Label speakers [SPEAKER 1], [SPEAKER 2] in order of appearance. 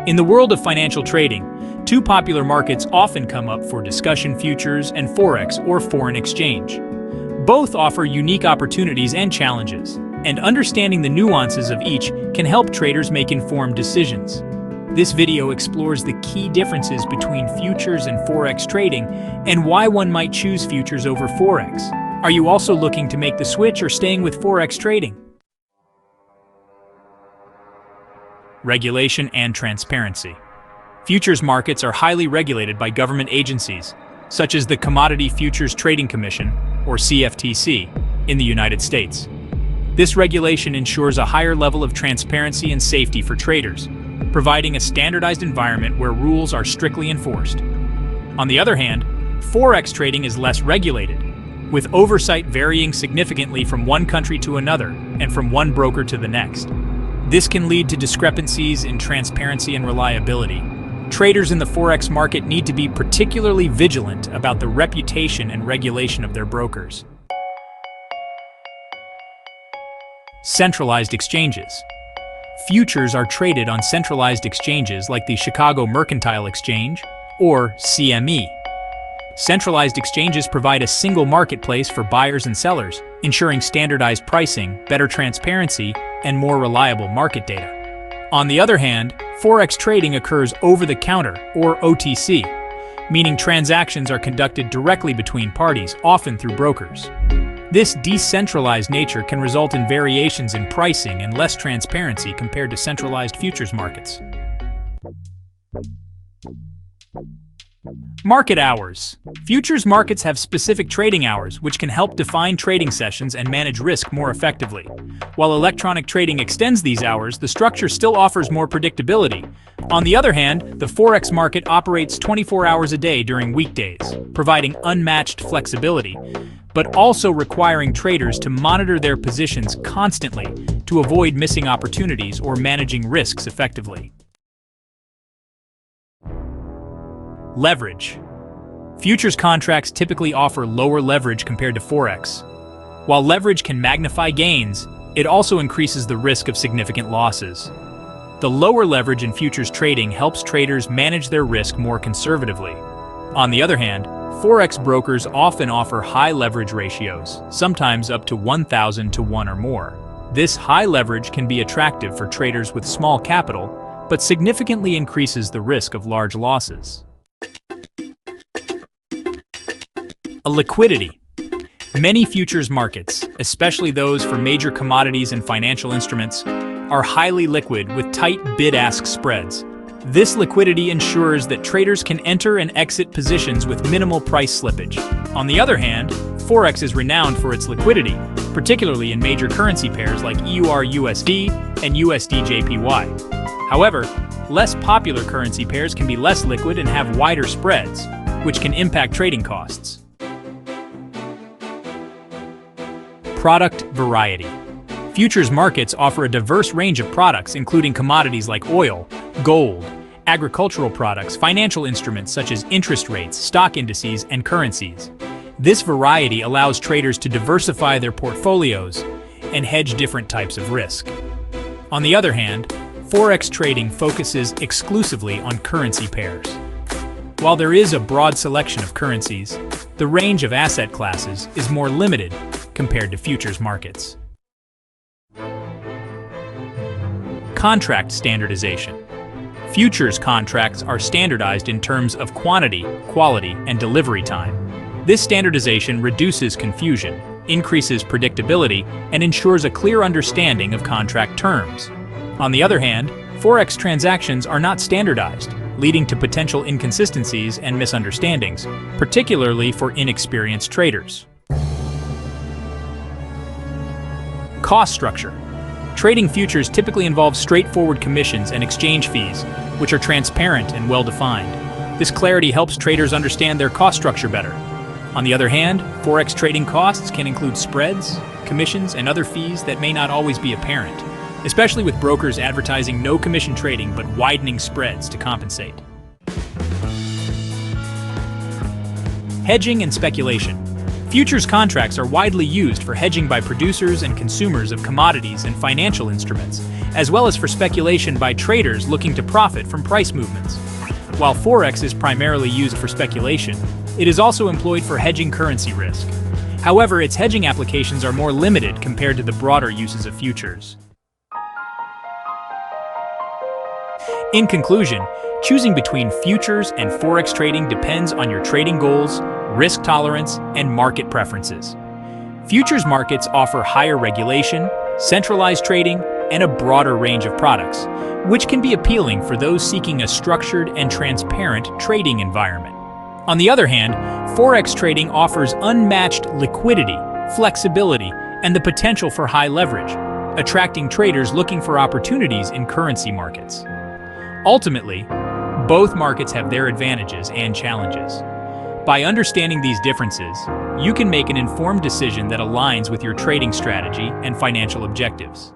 [SPEAKER 1] In the world of financial trading, two popular markets often come up for discussion: futures and Forex, or foreign exchange. Both offer unique opportunities and challenges, and understanding the nuances of each can help traders make informed decisions. This video explores the key differences between futures and Forex trading and why one might choose futures over Forex. Are you also looking to make the switch or staying with Forex trading? Regulation and transparency. Futures markets are highly regulated by government agencies, such as the Commodity Futures Trading Commission, or CFTC, in the United States. This regulation ensures a higher level of transparency and safety for traders, providing a standardized environment where rules are strictly enforced. On the other hand, Forex trading is less regulated, with oversight varying significantly from one country to another and from one broker to the next. This can lead to discrepancies in transparency and reliability. Traders in the Forex market need to be particularly vigilant about the reputation and regulation of their brokers. Centralized exchanges. Futures are traded on centralized exchanges like the Chicago Mercantile Exchange, or CME. Centralized exchanges provide a single marketplace for buyers and sellers, ensuring standardized pricing, better transparency, and more reliable market data. On the other hand, Forex trading occurs over-the-counter, or OTC, meaning transactions are conducted directly between parties, often through brokers. This decentralized nature can result in variations in pricing and less transparency compared to centralized futures markets. Market hours. Futures markets have specific trading hours, which can help define trading sessions and manage risk more effectively. While electronic trading extends these hours, the structure still offers more predictability. On the other hand, the Forex market operates 24 hours a day during weekdays, providing unmatched flexibility, but also requiring traders to monitor their positions constantly to avoid missing opportunities or managing risks effectively. Leverage. Futures contracts typically offer lower leverage compared to Forex. While leverage can magnify gains, it also increases the risk of significant losses. The lower leverage in futures trading helps traders manage their risk more conservatively. On the other hand, Forex brokers often offer high leverage ratios, sometimes up to 1,000 to 1 or more. This high leverage can be attractive for traders with small capital, but significantly increases the risk of large losses. Liquidity. Many futures markets, especially those for major commodities and financial instruments, are highly liquid with tight bid-ask spreads. This liquidity ensures that traders can enter and exit positions with minimal price slippage. On the other hand, Forex is renowned for its liquidity, particularly in major currency pairs like EUR/USD and USD/JPY. However, less popular currency pairs can be less liquid and have wider spreads, which can impact trading costs. Product variety. Futures markets offer a diverse range of products, including commodities like oil, gold, agricultural products, financial instruments such as interest rates, stock indices, and currencies. This variety allows traders to diversify their portfolios and hedge different types of risk. On the other hand, Forex trading focuses exclusively on currency pairs. While there is a broad selection of currencies, the range of asset classes is more limited compared to futures markets. Contract standardization. Futures contracts are standardized in terms of quantity, quality, and delivery time. This standardization reduces confusion, increases predictability, and ensures a clear understanding of contract terms. On the other hand, Forex transactions are not standardized, leading to potential inconsistencies and misunderstandings, particularly for inexperienced traders. Cost structure. Trading futures typically involves straightforward commissions and exchange fees, which are transparent and well-defined. This clarity helps traders understand their cost structure better. On the other hand, Forex trading costs can include spreads, commissions, and other fees that may not always be apparent, especially with brokers advertising no commission trading but widening spreads to compensate. Hedging and speculation. Futures contracts are widely used for hedging by producers and consumers of commodities and financial instruments, as well as for speculation by traders looking to profit from price movements. While Forex is primarily used for speculation, it is also employed for hedging currency risk. However, its hedging applications are more limited compared to the broader uses of futures. In conclusion, choosing between futures and Forex trading depends on your trading goals, risk tolerance, and market preferences. Futures markets offer higher regulation, centralized trading, and a broader range of products, which can be appealing for those seeking a structured and transparent trading environment. On the other hand, Forex trading offers unmatched liquidity, flexibility, and the potential for high leverage, attracting traders looking for opportunities in currency markets. Ultimately, both markets have their advantages and challenges. By understanding these differences, you can make an informed decision that aligns with your trading strategy and financial objectives.